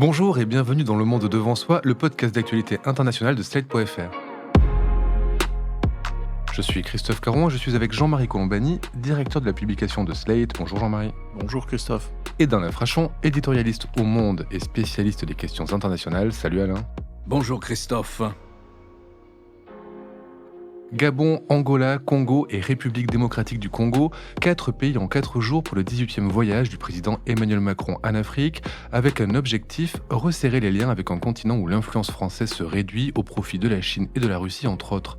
Bonjour et bienvenue dans Le Monde Devant Soi, le podcast d'actualité internationale de Slate.fr. Je suis Christophe Caron et je suis avec Jean-Marie Colombani, directeur de la publication de Slate. Bonjour Jean-Marie. Bonjour Christophe. Et d'Alain Frachon, éditorialiste au Monde et spécialiste des questions internationales. Salut Alain. Bonjour Christophe. Gabon, Angola, Congo et République démocratique du Congo, 4 pays en 4 jours pour le 18e voyage du président Emmanuel Macron en Afrique, avec un objectif, resserrer les liens avec un continent où l'influence française se réduit au profit de la Chine et de la Russie entre autres.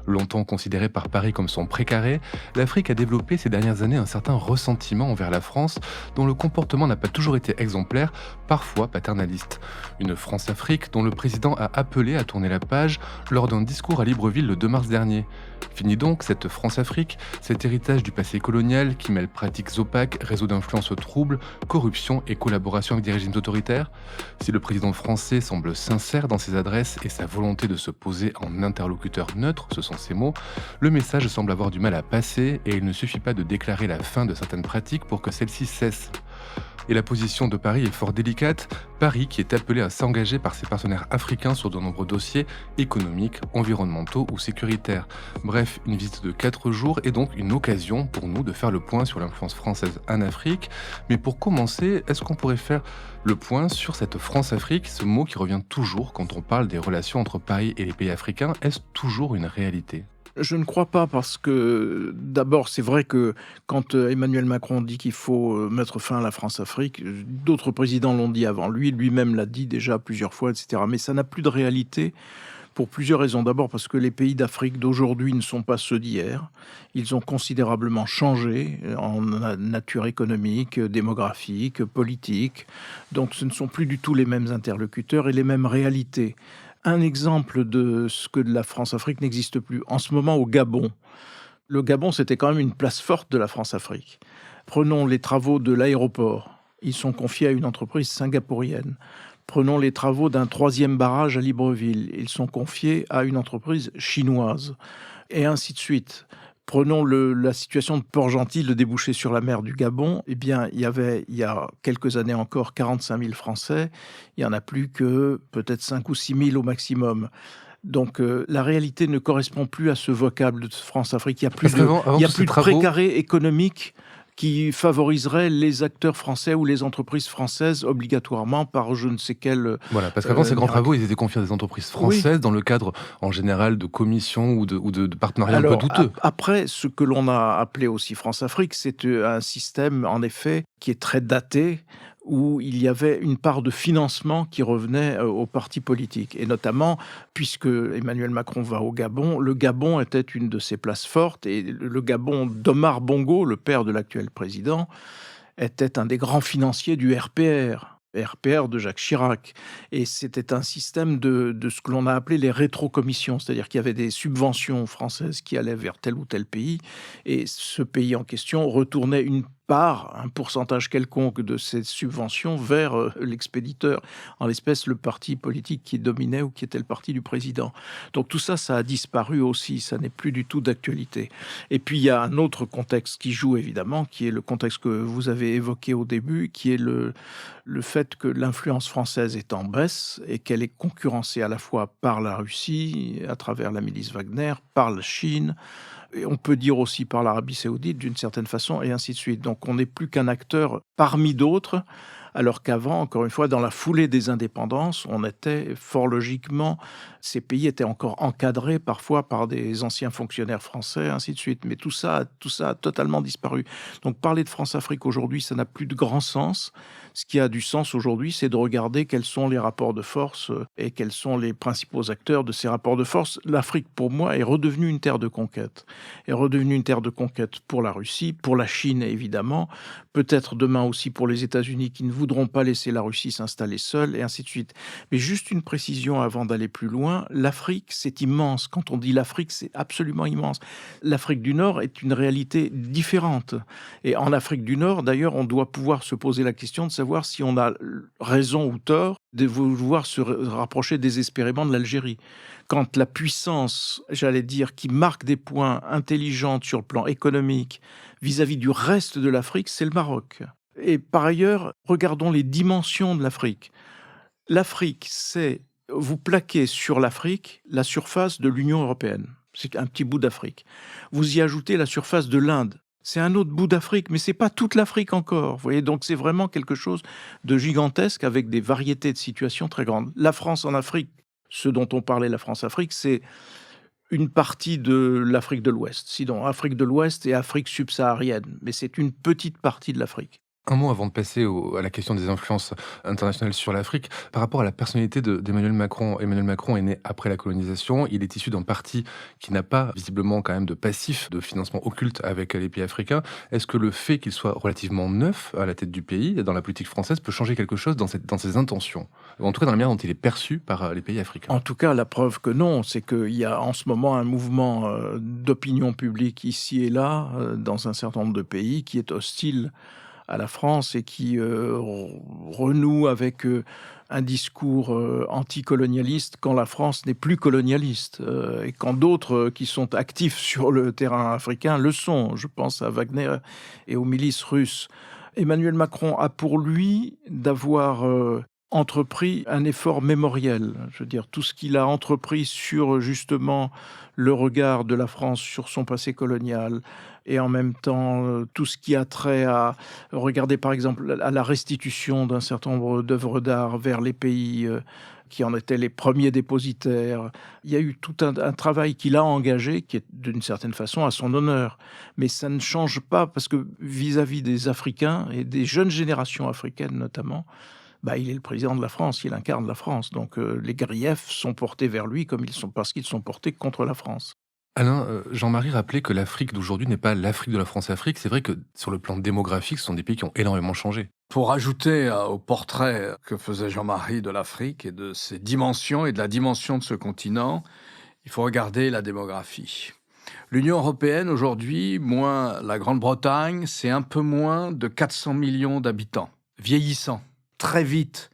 Longtemps considérée par Paris comme son précaré, l'Afrique a développé ces dernières années un certain ressentiment envers la France, dont le comportement n'a pas toujours été exemplaire, parfois paternaliste. Une France-Afrique dont le président a appelé à tourner la page lors d'un discours à Libreville le 2 mars dernier. Fini donc cette France-Afrique, cet héritage du passé colonial qui mêle pratiques opaques, réseaux d'influence troubles, corruption et collaboration avec des régimes autoritaires. Si le président français semble sincère dans ses adresses et sa volonté de se poser en interlocuteur neutre, ce sont ces mots, le message semble avoir du mal à passer et il ne suffit pas de déclarer la fin de certaines pratiques pour que celles-ci cessent. Et la position de Paris est fort délicate, Paris qui est appelé à s'engager par ses partenaires africains sur de nombreux dossiers économiques, environnementaux ou sécuritaires. Bref, une visite de 4 jours est donc une occasion pour nous de faire le point sur l'influence française en Afrique. Mais pour commencer, est-ce qu'on pourrait faire le point sur cette France-Afrique, ce mot qui revient toujours quand on parle des relations entre Paris et les pays africains, est-ce toujours une réalité ? Je ne crois pas parce que, d'abord, c'est vrai que quand Emmanuel Macron dit qu'il faut mettre fin à la France-Afrique, d'autres présidents l'ont dit avant lui, lui-même l'a dit déjà plusieurs fois, etc. Mais ça n'a plus de réalité pour plusieurs raisons. D'abord parce que les pays d'Afrique d'aujourd'hui ne sont pas ceux d'hier. Ils ont considérablement changé en nature économique, démographique, politique. Donc ce ne sont plus du tout les mêmes interlocuteurs et les mêmes réalités. Un exemple de ce que la France-Afrique n'existe plus. En ce moment, au Gabon. Le Gabon, c'était quand même une place forte de la France-Afrique. Prenons les travaux de l'aéroport. Ils sont confiés à une entreprise singapourienne. Prenons les travaux d'un 3e barrage à Libreville. Ils sont confiés à une entreprise chinoise. Et ainsi de suite. Prenons la situation de Port-Gentil, le débouché sur la mer du Gabon. Eh bien, il y a quelques années encore 45 000 Français. Il n'y en a plus que peut-être 5 ou 6 000 au maximum. Donc, la réalité ne correspond plus à ce vocable de France-Afrique. Il y a plus de précaré économique qui favoriserait les acteurs français ou les entreprises françaises obligatoirement par je ne sais quel... Voilà, parce qu'avant, ces grands travaux, ils étaient confiés à des entreprises françaises dans le cadre, en général, de commissions ou de partenariats un peu douteux. Après, ce que l'on a appelé aussi France-Afrique, c'est un système, en effet, qui est très daté, où il y avait une part de financement qui revenait aux partis politiques. Et notamment, puisque Emmanuel Macron va au Gabon, le Gabon était une de ses places fortes. Et le Gabon d'Omar Bongo, le père de l'actuel président, était un des grands financiers du RPR de Jacques Chirac. Et c'était un système de ce que l'on a appelé les rétrocommissions, c'est-à-dire qu'il y avait des subventions françaises qui allaient vers tel ou tel pays, et ce pays en question retournait une part, un pourcentage quelconque de ces subventions vers l'expéditeur, en l'espèce le parti politique qui dominait ou qui était le parti du président. Donc tout ça, ça a disparu aussi, ça n'est plus du tout d'actualité. Et puis il y a un autre contexte qui joue évidemment, qui est le contexte que vous avez évoqué au début, qui est le fait que l'influence française est en baisse et qu'elle est concurrencée à la fois par la Russie, à travers la milice Wagner, par la Chine, et on peut dire aussi par l'Arabie Saoudite d'une certaine façon, et ainsi de suite. Donc on n'est plus qu'un acteur parmi d'autres, alors qu'avant, encore une fois, dans la foulée des indépendances, on était fort logiquement, ces pays étaient encore encadrés parfois par des anciens fonctionnaires français, ainsi de suite. Mais tout ça a totalement disparu. Donc parler de France-Afrique aujourd'hui, ça n'a plus de grand sens. Ce qui a du sens aujourd'hui, c'est de regarder quels sont les rapports de force et quels sont les principaux acteurs de ces rapports de force. L'Afrique, pour moi, est redevenue une terre de conquête. Est redevenue une terre de conquête pour la Russie, pour la Chine, évidemment, peut-être demain aussi pour les États-Unis qui ne voudront pas laisser la Russie s'installer seule, et ainsi de suite. Mais juste une précision avant d'aller plus loin, l'Afrique, c'est immense. Quand on dit l'Afrique, c'est absolument immense. L'Afrique du Nord est une réalité différente. Et en Afrique du Nord, d'ailleurs, on doit pouvoir se poser la question de savoir si on a raison ou tort de vouloir se rapprocher désespérément de l'Algérie. Quand la puissance, j'allais dire, qui marque des points intelligents sur le plan économique vis-à-vis du reste de l'Afrique, c'est le Maroc. Et par ailleurs, regardons les dimensions de l'Afrique. L'Afrique, c'est vous plaquez sur l'Afrique la surface de l'Union européenne. C'est un petit bout d'Afrique. Vous y ajoutez la surface de l'Inde. C'est un autre bout d'Afrique, mais c'est pas toute l'Afrique encore. Vous voyez, donc c'est vraiment quelque chose de gigantesque avec des variétés de situations très grandes. La France en Afrique, ce dont on parlait, la France-Afrique, c'est une partie de l'Afrique de l'Ouest. Sinon, Afrique de l'Ouest et Afrique subsaharienne, mais c'est une petite partie de l'Afrique. Un mot avant de passer à la question des influences internationales sur l'Afrique. Par rapport à la personnalité d'Emmanuel Macron, Emmanuel Macron est né après la colonisation. Il est issu d'un parti qui n'a pas visiblement quand même de passif de financement occulte avec les pays africains. Est-ce que le fait qu'il soit relativement neuf à la tête du pays, dans la politique française, peut changer quelque chose dans ses intentions? Ou en tout cas dans la manière dont il est perçu par les pays africains? En tout cas, la preuve que non, c'est qu'il y a en ce moment un mouvement d'opinion publique ici et là, dans un certain nombre de pays, qui est hostile à la France et qui renoue avec un discours anticolonialiste quand la France n'est plus colonialiste et quand d'autres qui sont actifs sur le terrain africain le sont. Je pense à Wagner et aux milices russes. Emmanuel Macron a pour lui d'avoir entrepris un effort mémoriel. Je veux dire, tout ce qu'il a entrepris sur justement le regard de la France sur son passé colonial et en même temps tout ce qui a trait à regarder par exemple à la restitution d'un certain nombre d'œuvres d'art vers les pays qui en étaient les premiers dépositaires. Il y a eu tout un travail qu'il a engagé qui est d'une certaine façon à son honneur. Mais ça ne change pas parce que vis-à-vis des Africains et des jeunes générations africaines notamment, il est le président de la France, il incarne la France. Donc les griefs sont portés vers lui parce qu'ils sont portés contre la France. Alain, Jean-Marie rappelait que l'Afrique d'aujourd'hui n'est pas l'Afrique de la France-Afrique. C'est vrai que sur le plan démographique, ce sont des pays qui ont énormément changé. Pour ajouter au portrait que faisait Jean-Marie de l'Afrique et de ses dimensions et de la dimension de ce continent, il faut regarder la démographie. L'Union européenne aujourd'hui, moins la Grande-Bretagne, c'est un peu moins de 400 millions d'habitants, vieillissants, très vite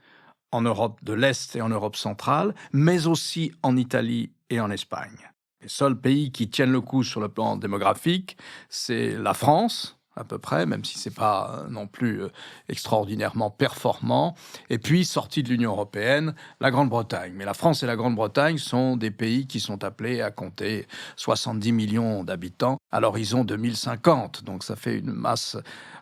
en Europe de l'Est et en Europe centrale, mais aussi en Italie et en Espagne. Les seuls pays qui tiennent le coup sur le plan démographique, c'est la France, à peu près, même si c'est pas non plus extraordinairement performant. Et puis, sortie de l'Union européenne, la Grande-Bretagne. Mais la France et la Grande-Bretagne sont des pays qui sont appelés à compter 70 millions d'habitants à l'horizon 2050. Donc, ça fait une masse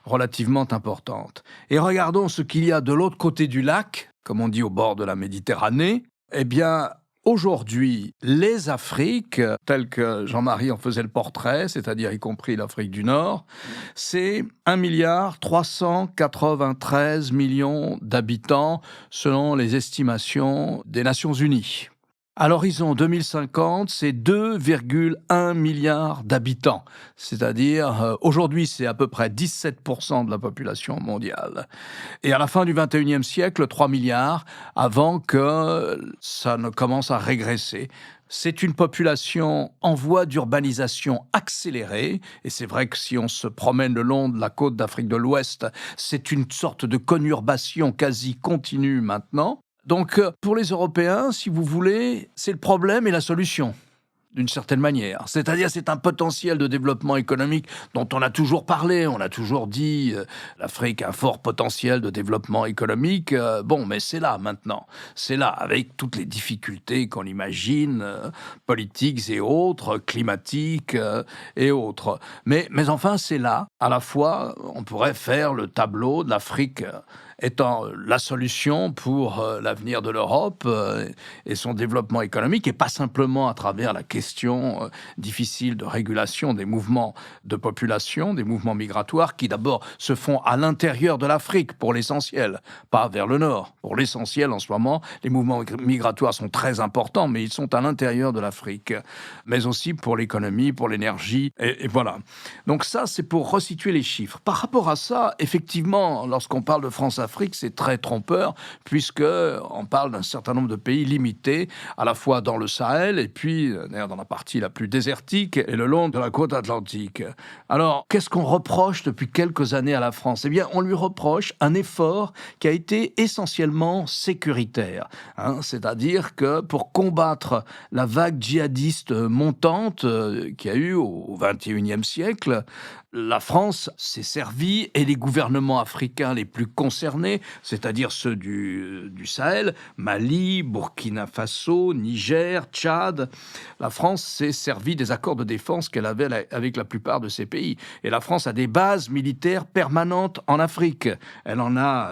relativement importante. Et regardons ce qu'il y a de l'autre côté du lac, comme on dit au bord de la Méditerranée. Eh bien, aujourd'hui, les Afriques, telles que Jean-Marie en faisait le portrait, c'est-à-dire y compris l'Afrique du Nord, c'est 1,393 milliard d'habitants selon les estimations des Nations Unies. À l'horizon 2050, c'est 2,1 milliards d'habitants. C'est-à-dire, aujourd'hui, c'est à peu près 17% de la population mondiale. Et à la fin du 21e siècle, 3 milliards, avant que ça ne commence à régresser. C'est une population en voie d'urbanisation accélérée. Et c'est vrai que si on se promène le long de la côte d'Afrique de l'Ouest, c'est une sorte de conurbation quasi continue maintenant. Donc, pour les Européens, si vous voulez, c'est le problème et la solution, d'une certaine manière. C'est-à-dire, c'est un potentiel de développement économique dont on a toujours parlé, on a toujours dit l'Afrique a un fort potentiel de développement économique. Mais c'est là maintenant. C'est là, avec toutes les difficultés qu'on imagine, politiques et autres, climatiques et autres. Mais enfin, c'est là. À la fois, on pourrait faire le tableau de l'Afrique étant la solution pour l'avenir de l'Europe et son développement économique, et pas simplement à travers la question difficile de régulation des mouvements de population, des mouvements migratoires qui d'abord se font à l'intérieur de l'Afrique pour l'essentiel, pas vers le nord. Pour l'essentiel en ce moment, les mouvements migratoires sont très importants, mais ils sont à l'intérieur de l'Afrique, mais aussi pour l'économie, pour l'énergie, et voilà. Donc ça, c'est pour resituer les chiffres. Par rapport à ça, effectivement, lorsqu'on parle de France-Afrique, c'est très trompeur, puisqu'on parle d'un certain nombre de pays limités, à la fois dans le Sahel, et puis d'ailleurs dans la partie la plus désertique, et le long de la côte atlantique. Alors, qu'est-ce qu'on reproche depuis quelques années à la France? Eh bien, on lui reproche un effort qui a été essentiellement sécuritaire. C'est-à-dire que pour combattre la vague djihadiste montante qu'il y a eu au XXIe siècle, la France s'est servie, et les gouvernements africains les plus concernés, c'est-à-dire ceux du Sahel, Mali, Burkina Faso, Niger, Tchad, la France s'est servie des accords de défense qu'elle avait avec la plupart de ces pays. Et la France a des bases militaires permanentes en Afrique. Elle en a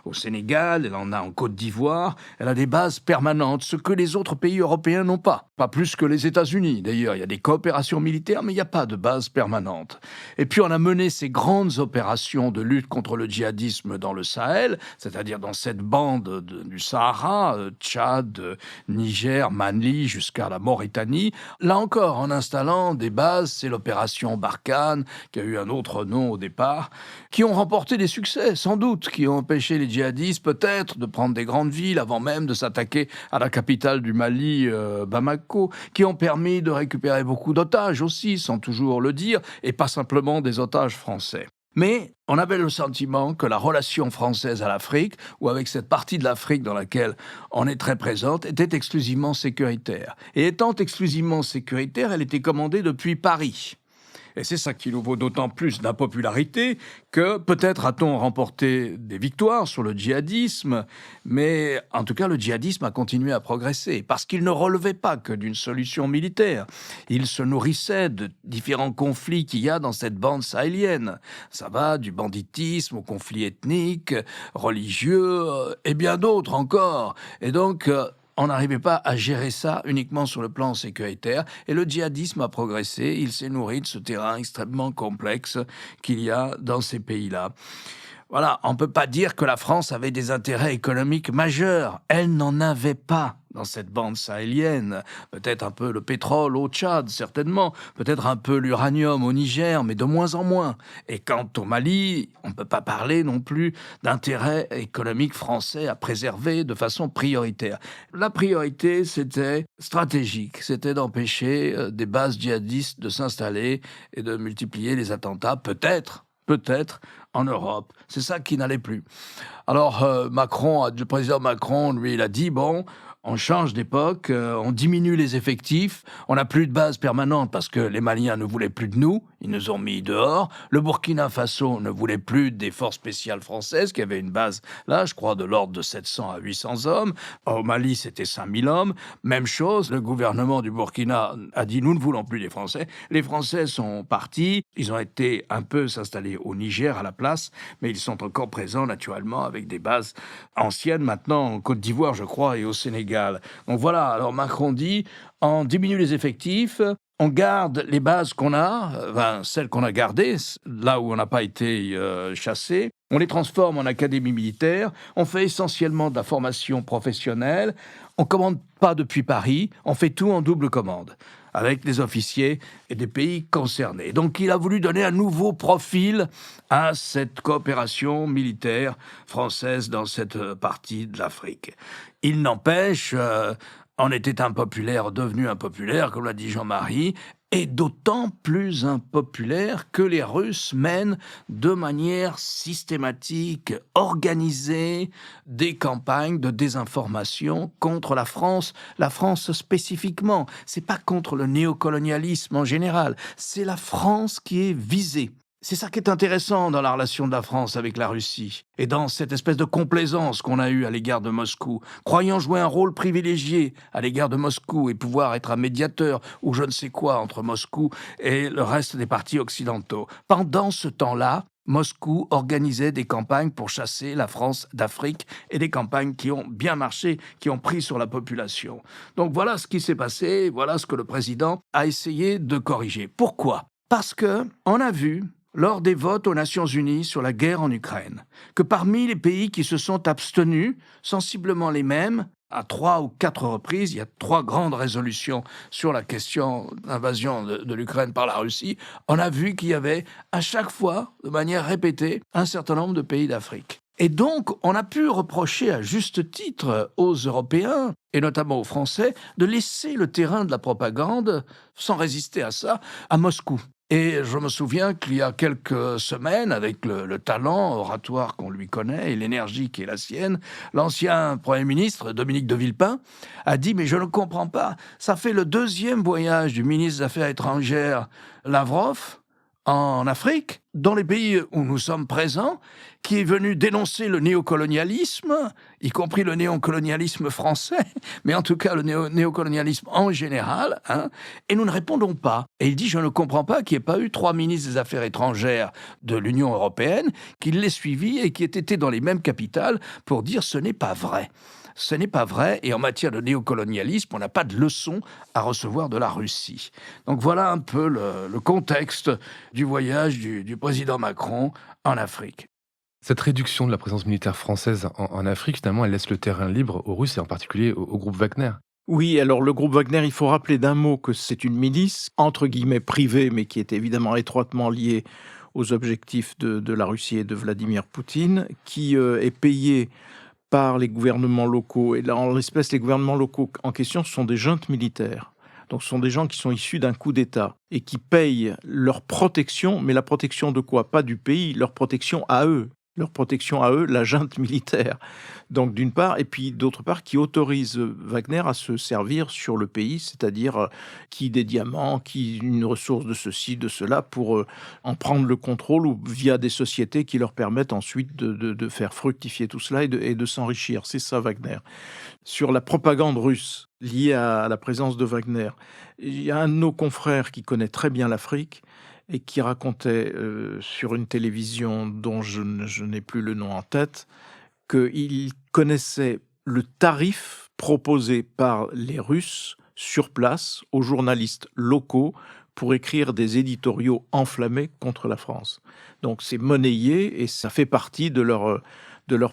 au Sénégal, elle en a en Côte d'Ivoire, elle a des bases permanentes, ce que les autres pays européens n'ont pas. Pas plus que les États-Unis, d'ailleurs. Il y a des coopérations militaires, mais il n'y a pas de base permanente. Et puis on a mené ces grandes opérations de lutte contre le djihadisme dans le Sahel, c'est-à-dire dans cette bande du Sahara, Tchad, Niger, Mali, jusqu'à la Mauritanie. Là encore, en installant des bases, c'est l'opération Barkhane, qui a eu un autre nom au départ, qui ont remporté des succès, sans doute, qui ont empêché les djihadistes peut-être de prendre des grandes villes avant même de s'attaquer à la capitale du Mali, Bamako, qui ont permis de récupérer beaucoup d'otages aussi, sans toujours le dire, et pas simplement des otages français. Mais on avait le sentiment que la relation française à l'Afrique, ou avec cette partie de l'Afrique dans laquelle on est très présente, était exclusivement sécuritaire. Et étant exclusivement sécuritaire, elle était commandée depuis Paris. Et c'est ça qui nous vaut d'autant plus d'impopularité que peut-être a-t-on remporté des victoires sur le djihadisme, mais en tout cas le djihadisme a continué à progresser parce qu'il ne relevait pas que d'une solution militaire. Il se nourrissait de différents conflits qu'il y a dans cette bande sahélienne. Ça va du banditisme aux conflits ethniques, religieux et bien d'autres encore. Et donc on n'arrivait pas à gérer ça uniquement sur le plan sécuritaire. Et le djihadisme a progressé. Il s'est nourri de ce terrain extrêmement complexe qu'il y a dans ces pays-là. Voilà, on ne peut pas dire que la France avait des intérêts économiques majeurs. Elle n'en avait pas dans cette bande sahélienne. Peut-être un peu le pétrole au Tchad, certainement. Peut-être un peu l'uranium au Niger, mais de moins en moins. Et quant au Mali, on ne peut pas parler non plus d'intérêts économiques français à préserver de façon prioritaire. La priorité, c'était stratégique. C'était d'empêcher des bases djihadistes de s'installer et de multiplier les attentats, peut-être en Europe. C'est ça qui n'allait plus. Alors le président Macron, lui, il a dit, bon, on change d'époque, on diminue les effectifs, on n'a plus de base permanente parce que les Maliens ne voulaient plus de nous, ils nous ont mis dehors. Le Burkina Faso ne voulait plus des forces spéciales françaises, qui avaient une base, là, je crois, de l'ordre de 700 à 800 hommes. Au Mali, c'était 5000 hommes. Même chose, le gouvernement du Burkina a dit, nous ne voulons plus des Français. Les Français sont partis, ils ont été un peu s'installer au Niger à la place, mais ils sont encore présents, naturellement, avec des bases anciennes, maintenant en Côte d'Ivoire, je crois, et au Sénégal. Donc voilà, alors Macron dit, on diminue les effectifs, on garde les bases qu'on a, celles qu'on a gardées, là où on n'a pas été chassé, on les transforme en académie militaire, on fait essentiellement de la formation professionnelle, on ne commande pas depuis Paris, on fait tout en double commande, avec des officiers et des pays concernés. Donc il a voulu donner un nouveau profil à cette coopération militaire française dans cette partie de l'Afrique. Il n'empêche, on était devenu impopulaire, comme l'a dit Jean-Marie, et d'autant plus impopulaire que les Russes mènent de manière systématique, organisée, des campagnes de désinformation contre la France spécifiquement. C'est pas contre le néocolonialisme en général, c'est la France qui est visée. C'est ça qui est intéressant dans la relation de la France avec la Russie et dans cette espèce de complaisance qu'on a eue à l'égard de Moscou, croyant jouer un rôle privilégié à l'égard de Moscou et pouvoir être un médiateur ou je ne sais quoi entre Moscou et le reste des partis occidentaux. Pendant ce temps-là, Moscou organisait des campagnes pour chasser la France d'Afrique et des campagnes qui ont bien marché, qui ont pris sur la population. Donc voilà ce qui s'est passé, voilà ce que le président a essayé de corriger. Pourquoi ? Parce que on a vu lors des votes aux Nations Unies sur la guerre en Ukraine, que parmi les pays qui se sont abstenus, sensiblement les mêmes, à 3 ou 4 reprises, il y a 3 grandes résolutions sur la question d'invasion de l'Ukraine par la Russie, on a vu qu'il y avait à chaque fois, de manière répétée, un certain nombre de pays d'Afrique. Et donc, on a pu reprocher à juste titre aux Européens, et notamment aux Français, de laisser le terrain de la propagande, sans résister à ça, à Moscou. Et je me souviens qu'il y a quelques semaines, avec le talent oratoire qu'on lui connaît et l'énergie qui est la sienne, l'ancien Premier ministre, Dominique de Villepin, a dit « Mais je ne comprends pas, ça fait le 2e voyage du ministre des Affaires étrangères Lavrov en Afrique, dans les pays où nous sommes présents, qui est venu dénoncer le néocolonialisme, y compris le néocolonialisme français, mais en tout cas le néocolonialisme en général, et nous ne répondons pas. Et il dit, je ne comprends pas qu'il n'y ait pas eu 3 ministres des Affaires étrangères de l'Union européenne qui l'aient suivi et qui aient été dans les mêmes capitales pour dire ce n'est pas vrai. Ce n'est pas vrai, et en matière de néocolonialisme, on n'a pas de leçon à recevoir de la Russie. Donc voilà un peu le contexte du voyage du président Macron en Afrique. Cette réduction de la présence militaire française en Afrique, finalement, elle laisse le terrain libre aux Russes et en particulier au groupe Wagner. Oui, alors le groupe Wagner, il faut rappeler d'un mot que c'est une milice, entre guillemets privée, mais qui est évidemment étroitement liée aux objectifs de la Russie et de Vladimir Poutine, qui est payée par les gouvernements locaux. Et là, en l'espèce, les gouvernements locaux en question, ce sont des juntes militaires. Donc, ce sont des gens qui sont issus d'un coup d'État et qui payent leur protection, mais la protection de quoi? Pas du pays, leur protection à eux. Leur protection à eux, la junte militaire. Donc, d'une part, et puis d'autre part, qui autorise Wagner à se servir sur le pays, c'est-à-dire qui des diamants, qui une ressource de ceci, de cela, pour en prendre le contrôle ou via des sociétés qui leur permettent ensuite de faire fructifier tout cela et de s'enrichir. C'est ça, Wagner. Sur la propagande russe liée à la présence de Wagner, il y a un de nos confrères qui connaît très bien l'Afrique et qui racontait sur une télévision dont je n'ai plus le nom en tête, qu'il connaissait le tarif proposé par les Russes sur place aux journalistes locaux pour écrire des éditoriaux enflammés contre la France. Donc c'est monnayé et ça fait partie de leur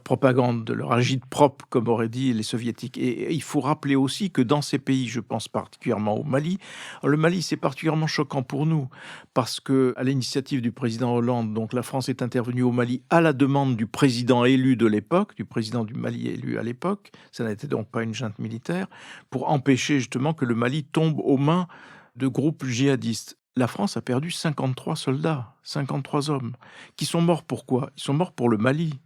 propagande, de leur agite-propre, comme auraient dit les soviétiques. Et il faut rappeler aussi que dans ces pays, je pense particulièrement au Mali, le Mali c'est particulièrement choquant pour nous, parce que à l'initiative du président Hollande, donc la France est intervenue au Mali à la demande du président élu de l'époque, du président du Mali élu à l'époque, ça n'était donc pas une junte militaire, pour empêcher justement que le Mali tombe aux mains de groupes djihadistes. La France a perdu 53 soldats, 53 hommes, qui sont morts pourquoi? Ils sont morts pour le Mali.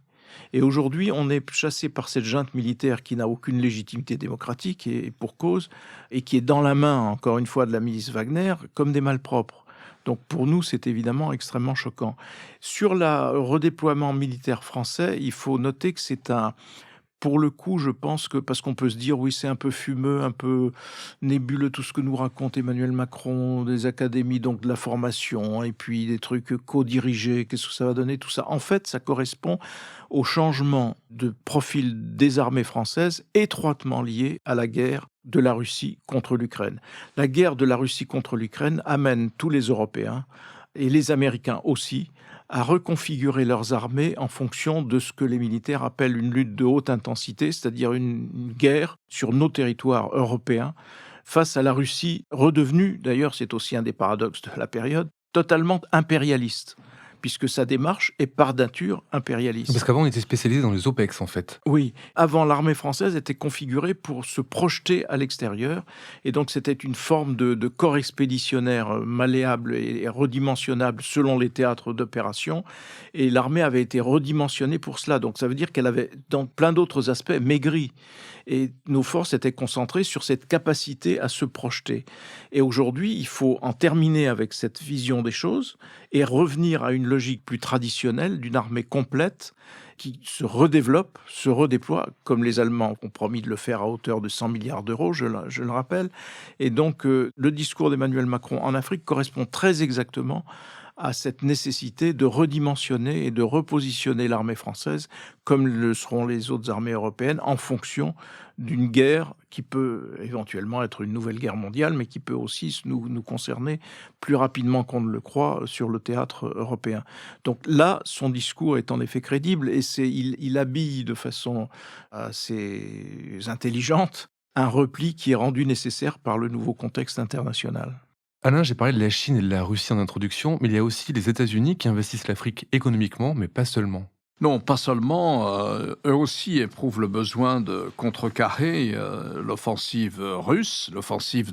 Et aujourd'hui, on est chassé par cette junte militaire qui n'a aucune légitimité démocratique et pour cause, et qui est dans la main, encore une fois, de la milice Wagner, comme des malpropres. Donc pour nous, c'est évidemment extrêmement choquant. Sur le redéploiement militaire français, il faut noter que c'est pour le coup, je pense que, parce qu'on peut se dire, oui, c'est un peu fumeux, un peu nébuleux, tout ce que nous raconte Emmanuel Macron, des académies, donc de la formation, et puis des trucs co-dirigés, qu'est-ce que ça va donner, tout ça. En fait, ça correspond au changement de profil des armées françaises, étroitement lié à la guerre de la Russie contre l'Ukraine. La guerre de la Russie contre l'Ukraine amène tous les Européens, et les Américains aussi, à reconfigurer leurs armées en fonction de ce que les militaires appellent une lutte de haute intensité, c'est-à-dire une guerre sur nos territoires européens face à la Russie redevenue, d'ailleurs c'est aussi un des paradoxes de la période, totalement impérialiste, puisque sa démarche est par nature impérialiste. Parce qu'avant, on était spécialisé dans les OPEX, en fait. Oui, avant, l'armée française était configurée pour se projeter à l'extérieur, et donc c'était une forme de corps expéditionnaire malléable et redimensionnable selon les théâtres d'opération, et l'armée avait été redimensionnée pour cela, donc ça veut dire qu'elle avait, dans plein d'autres aspects, maigri, et nos forces étaient concentrées sur cette capacité à se projeter. Et aujourd'hui, il faut en terminer avec cette vision des choses, et revenir à une logique plus traditionnelle d'une armée complète qui se redéveloppe, se redéploie, comme les Allemands ont promis de le faire à hauteur de 100 milliards d'euros, je le rappelle. Et donc, le discours d'Emmanuel Macron en Afrique correspond très exactement à cette nécessité de redimensionner et de repositionner l'armée française, comme le seront les autres armées européennes, en fonction d'une guerre qui peut éventuellement être une nouvelle guerre mondiale, mais qui peut aussi nous concerner plus rapidement qu'on ne le croit sur le théâtre européen. Donc là, son discours est en effet crédible et il habille de façon assez intelligente un repli qui est rendu nécessaire par le nouveau contexte international. Alain, j'ai parlé de la Chine et de la Russie en introduction, mais il y a aussi les États-Unis qui investissent l'Afrique économiquement, mais pas seulement. Non, pas seulement. Eux aussi éprouvent le besoin de contrecarrer l'offensive russe, l'offensive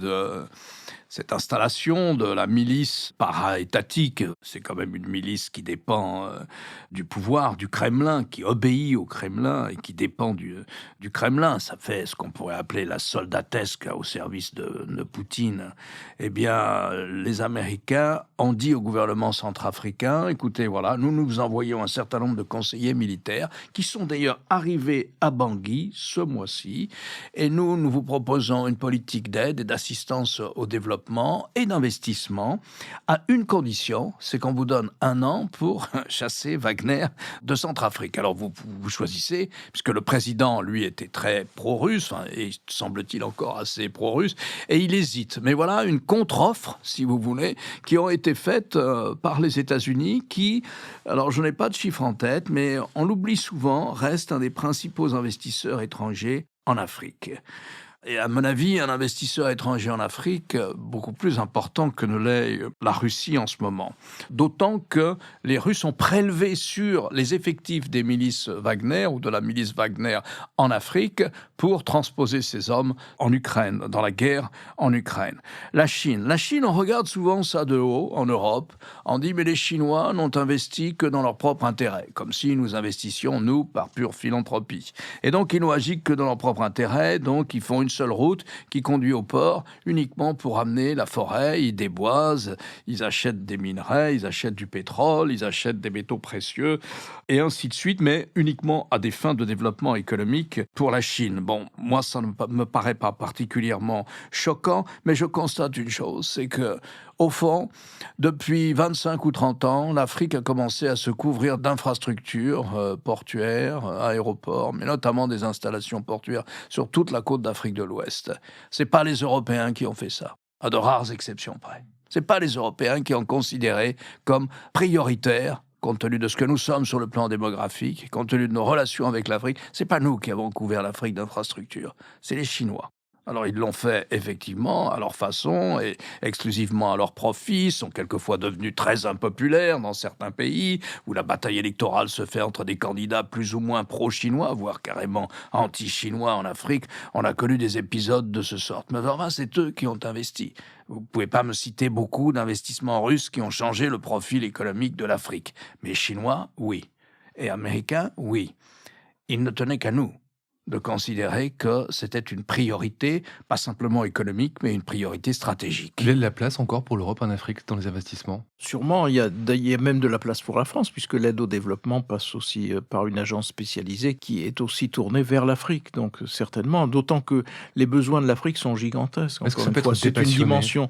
cette installation de la milice para-étatique. C'est quand même une milice qui dépend du pouvoir du Kremlin, qui obéit au Kremlin et qui dépend du Kremlin. Ça fait ce qu'on pourrait appeler la soldatesque au service de Poutine. Eh bien, les Américains ont dit au gouvernement centrafricain, écoutez, voilà, nous envoyons un certain nombre de conseillers militaires qui sont d'ailleurs arrivés à Bangui ce mois-ci, et nous vous proposons une politique d'aide et d'assistance au développement et d'investissement à une condition, c'est qu'on vous donne 1 an pour chasser Wagner de Centrafrique. Alors vous choisissez, puisque le président, lui, était très pro-russe, et semble-t-il encore assez pro-russe, et il hésite. Mais voilà une contre-offre, si vous voulez, qui ont été faites par les États-Unis, qui, alors je n'ai pas de chiffre en tête, mais on l'oublie souvent, reste un des principaux investisseurs étrangers en Afrique. Et à mon avis, un investisseur étranger en Afrique, beaucoup plus important que ne l'est la Russie en ce moment. D'autant que les Russes ont prélevé sur les effectifs des milices Wagner ou de la milice Wagner en Afrique pour transposer ces hommes en Ukraine, dans la guerre en Ukraine. La Chine, on regarde souvent ça de haut en Europe. On dit, mais les Chinois n'ont investi que dans leur propre intérêt, comme si nous investissions, nous, par pure philanthropie. Et donc, ils n'ont agi que dans leur propre intérêt, donc ils font une seule route qui conduit au port uniquement pour amener la forêt, ils déboisent, ils achètent des minerais, ils achètent du pétrole, ils achètent des métaux précieux, et ainsi de suite, mais uniquement à des fins de développement économique pour la Chine. Bon, moi, ça ne me paraît pas particulièrement choquant, mais je constate une chose, c'est que, au fond, depuis 25 ou 30 ans, l'Afrique a commencé à se couvrir d'infrastructures portuaires, aéroports, mais notamment des installations portuaires sur toute la côte d'Afrique de l'Ouest. C'est pas les Européens qui ont fait ça, à de rares exceptions près. C'est pas les Européens qui ont considéré comme prioritaire, compte tenu de ce que nous sommes sur le plan démographique, compte tenu de nos relations avec l'Afrique, c'est pas nous qui avons couvert l'Afrique d'infrastructures, c'est les Chinois. Alors ils l'ont fait effectivement à leur façon et exclusivement à leur profit, sont quelquefois devenus très impopulaires dans certains pays où la bataille électorale se fait entre des candidats plus ou moins pro-chinois, voire carrément anti-chinois en Afrique. On a connu des épisodes de ce sort. Mais enfin, c'est eux qui ont investi. Vous ne pouvez pas me citer beaucoup d'investissements russes qui ont changé le profil économique de l'Afrique. Mais chinois, oui. Et américains, oui. Il ne tenait qu'à nous de considérer que c'était une priorité, pas simplement économique, mais une priorité stratégique. Il y a de la place encore pour l'Europe en Afrique dans les investissements? Sûrement, il y a même de la place pour la France, puisque l'aide au développement passe aussi par une agence spécialisée qui est aussi tournée vers l'Afrique. Donc certainement, d'autant que les besoins de l'Afrique sont gigantesques. Est-ce que ça Encore peut une fois, être c'est une dépassionné? dimension.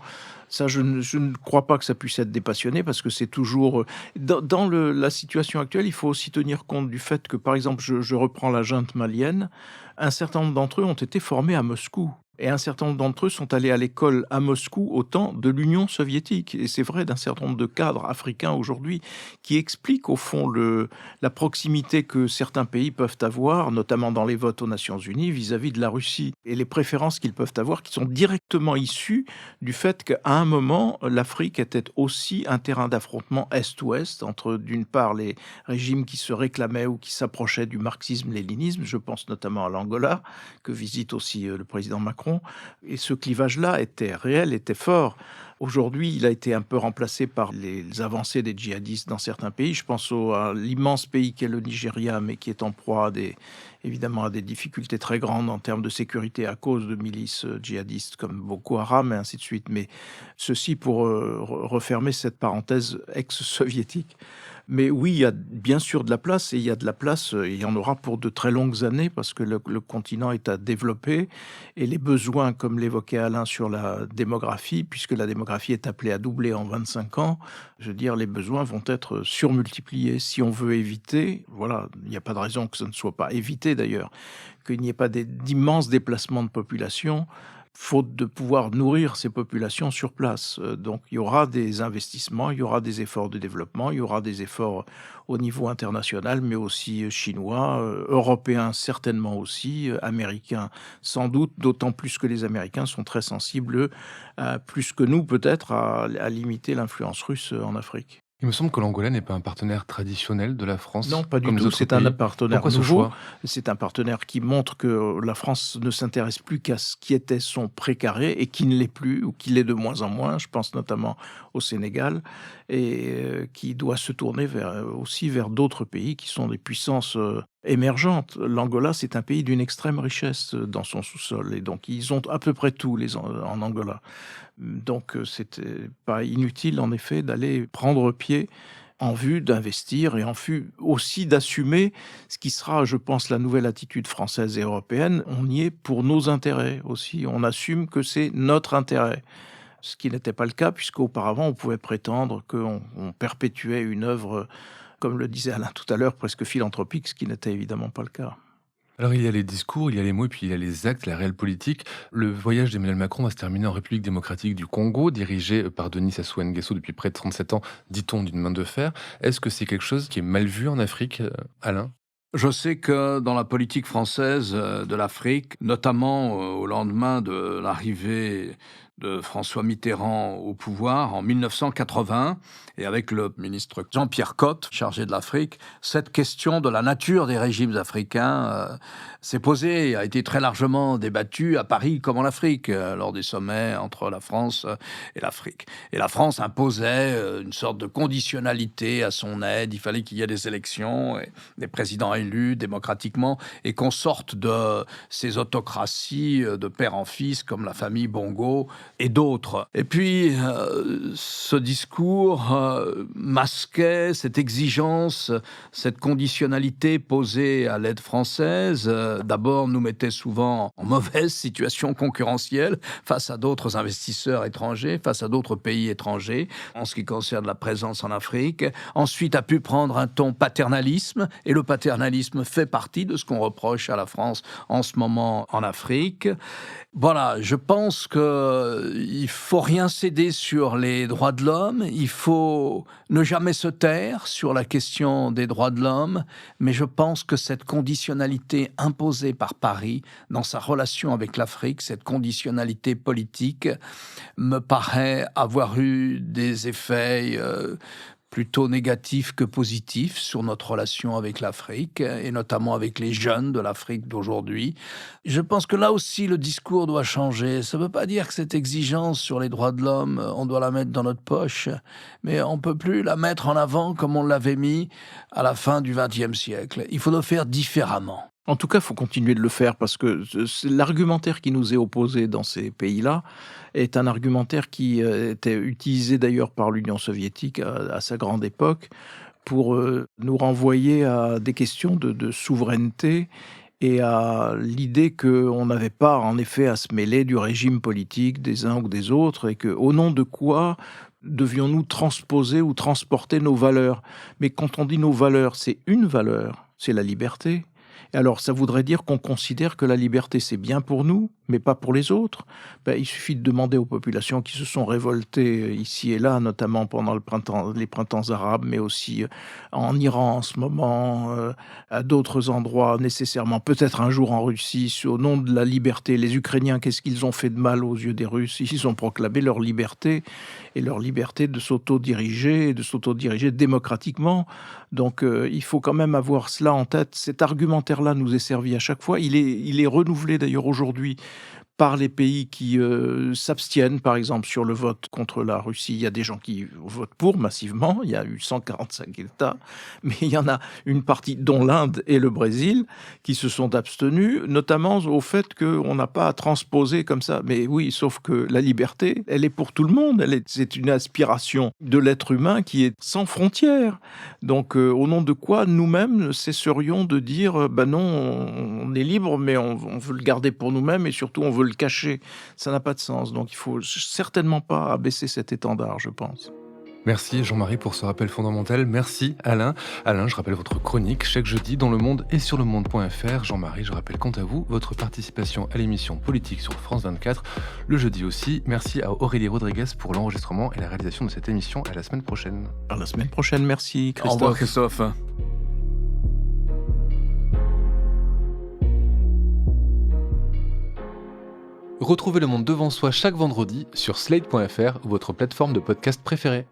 Ça, je ne crois pas que ça puisse être dépassionné, parce que c'est toujours... Dans la situation actuelle, il faut aussi tenir compte du fait que, par exemple, je reprends la junte malienne, un certain nombre d'entre eux ont été formés à Moscou. Et un certain nombre d'entre eux sont allés à l'école à Moscou au temps de l'Union soviétique. Et c'est vrai d'un certain nombre de cadres africains aujourd'hui qui expliquent au fond la proximité que certains pays peuvent avoir, notamment dans les votes aux Nations Unies, vis-à-vis de la Russie. Et les préférences qu'ils peuvent avoir qui sont directement issues du fait qu'à un moment, l'Afrique était aussi un terrain d'affrontement Est-Ouest entre, d'une part, les régimes qui se réclamaient ou qui s'approchaient du marxisme-léninisme. Je pense notamment à l'Angola, que visite aussi le président Macron. Et ce clivage-là était réel, était fort. Aujourd'hui, il a été un peu remplacé par les avancées des djihadistes dans certains pays. Je pense à l'immense pays qu'est le Nigeria, mais qui est en proie évidemment à des difficultés très grandes en termes de sécurité à cause de milices djihadistes comme Boko Haram et ainsi de suite. Mais ceci pour refermer cette parenthèse ex-soviétique. Mais oui, il y a bien sûr de la place, et il y a de la place, il y en aura pour de très longues années, parce que le continent est à développer, et les besoins, comme l'évoquait Alain sur la démographie, puisque la démographie est appelée à doubler en 25 ans, je veux dire, les besoins vont être surmultipliés. Si on veut éviter, voilà, il n'y a pas de raison que ça ne soit pas évité d'ailleurs, qu'il n'y ait pas d'immenses déplacements de population, faute de pouvoir nourrir ces populations sur place. Donc il y aura des investissements, il y aura des efforts de développement, il y aura des efforts au niveau international, mais aussi chinois, européens certainement aussi, américains sans doute, d'autant plus que les Américains sont très sensibles, plus que nous peut-être, à limiter l'influence russe en Afrique. Il me semble que l'Angola n'est pas un partenaire traditionnel de la France, Non, pas du comme les tout. autres C'est pays. un partenaire Pourquoi ce nouveau. choix? C'est un partenaire qui montre que la France ne s'intéresse plus qu'à ce qui était son précaré et qui ne l'est plus, ou qui l'est de moins en moins. Je pense notamment au Sénégal, et qui doit se tourner aussi vers d'autres pays qui sont des puissances émergentes. L'Angola, c'est un pays d'une extrême richesse dans son sous-sol, et donc ils ont à peu près tout en Angola. Donc c'était pas inutile, en effet, d'aller prendre pied en vue d'investir et en vue aussi d'assumer ce qui sera, je pense, la nouvelle attitude française et européenne. On y est pour nos intérêts aussi. On assume que c'est notre intérêt. Ce qui n'était pas le cas, puisqu'auparavant, on pouvait prétendre qu'on perpétuait une œuvre, comme le disait Alain tout à l'heure, presque philanthropique, ce qui n'était évidemment pas le cas. Alors il y a les discours, il y a les mots, et puis il y a les actes, la réelle politique. Le voyage d'Emmanuel Macron va se terminer en République démocratique du Congo, dirigé par Denis Sassou Nguesso depuis près de 37 ans, dit-on d'une main de fer. Est-ce que c'est quelque chose qui est mal vu en Afrique, Alain? Je sais que dans la politique française de l'Afrique, notamment au lendemain de l'arrivée de François Mitterrand au pouvoir en 1980, et avec le ministre Jean-Pierre Cot, chargé de l'Afrique, cette question de la nature des régimes africains s'est posée et a été très largement débattue à Paris comme en Afrique, lors des sommets entre la France et l'Afrique. Et la France imposait une sorte de conditionnalité à son aide. Il fallait qu'il y ait des élections, et des présidents élus démocratiquement, et qu'on sorte de ces autocraties de père en fils, comme la famille Bongo et d'autres. Et puis, ce discours masquait cette exigence, cette conditionnalité posée à l'aide française. D'abord, nous mettait souvent en mauvaise situation concurrentielle face à d'autres investisseurs étrangers, face à d'autres pays étrangers, en ce qui concerne la présence en Afrique. Ensuite, a pu prendre un ton paternalisme, et le paternalisme fait partie de ce qu'on reproche à la France en ce moment en Afrique. Voilà, je pense qu'il faut rien céder sur les droits de l'homme, il faut ne jamais se taire sur la question des droits de l'homme, mais je pense que cette conditionnalité imposée par Paris dans sa relation avec l'Afrique, cette conditionnalité politique, me paraît avoir eu des effets plutôt négatif que positif sur notre relation avec l'Afrique, et notamment avec les jeunes de l'Afrique d'aujourd'hui. Je pense que là aussi, le discours doit changer. Ça ne veut pas dire que cette exigence sur les droits de l'homme, on doit la mettre dans notre poche, mais on ne peut plus la mettre en avant comme on l'avait mis à la fin du XXe siècle. Il faut le faire différemment. En tout cas, il faut continuer de le faire, parce que l'argumentaire qui nous est opposé dans ces pays-là est un argumentaire qui était utilisé d'ailleurs par l'Union soviétique à sa grande époque pour nous renvoyer à des questions de souveraineté et à l'idée qu'on n'avait pas en effet à se mêler du régime politique des uns ou des autres, et qu'au nom de quoi devions-nous transposer ou transporter nos valeurs. Mais quand on dit nos valeurs, c'est une valeur, c'est la liberté. Et alors, ça voudrait dire qu'on considère que la liberté, c'est bien pour nous, mais pas pour les autres. Il suffit de demander aux populations qui se sont révoltées ici et là, notamment pendant les printemps arabes, mais aussi en Iran en ce moment, à d'autres endroits, nécessairement, peut-être un jour en Russie, au nom de la liberté. Les Ukrainiens, qu'est-ce qu'ils ont fait de mal aux yeux des Russes? Ils ont proclamé leur liberté, et leur liberté de s'autodiriger, démocratiquement. Donc, il faut quand même avoir cela en tête. Cet argumentaire-là nous est servi à chaque fois. Il est renouvelé d'ailleurs aujourd'hui par les pays qui s'abstiennent, par exemple, sur le vote contre la Russie. Il y a des gens qui votent pour massivement, il y a eu 145 États, mais il y en a une partie, dont l'Inde et le Brésil, qui se sont abstenus, notamment au fait qu'on n'a pas à transposer comme ça. Mais oui, sauf que la liberté, elle est pour tout le monde, c'est une aspiration de l'être humain qui est sans frontières. Donc, au nom de quoi, nous-mêmes, cesserions de dire, non, on est libre, mais on veut le garder pour nous-mêmes, et surtout, on veut le cacher. Ça n'a pas de sens. Donc, il faut certainement pas abaisser cet étendard, je pense. Merci Jean-Marie pour ce rappel fondamental. Merci Alain. Alain, je rappelle votre chronique chaque jeudi dans Le Monde et sur lemonde.fr. Jean-Marie, je rappelle quant à vous votre participation à l'émission Politique sur France 24 le jeudi aussi. Merci à Aurélie Rodriguez pour l'enregistrement et la réalisation de cette émission. À la semaine prochaine. À la semaine prochaine, merci Christophe. Au revoir Christophe. Retrouvez Le Monde devant soi chaque vendredi sur slate.fr, votre plateforme de podcast préférée.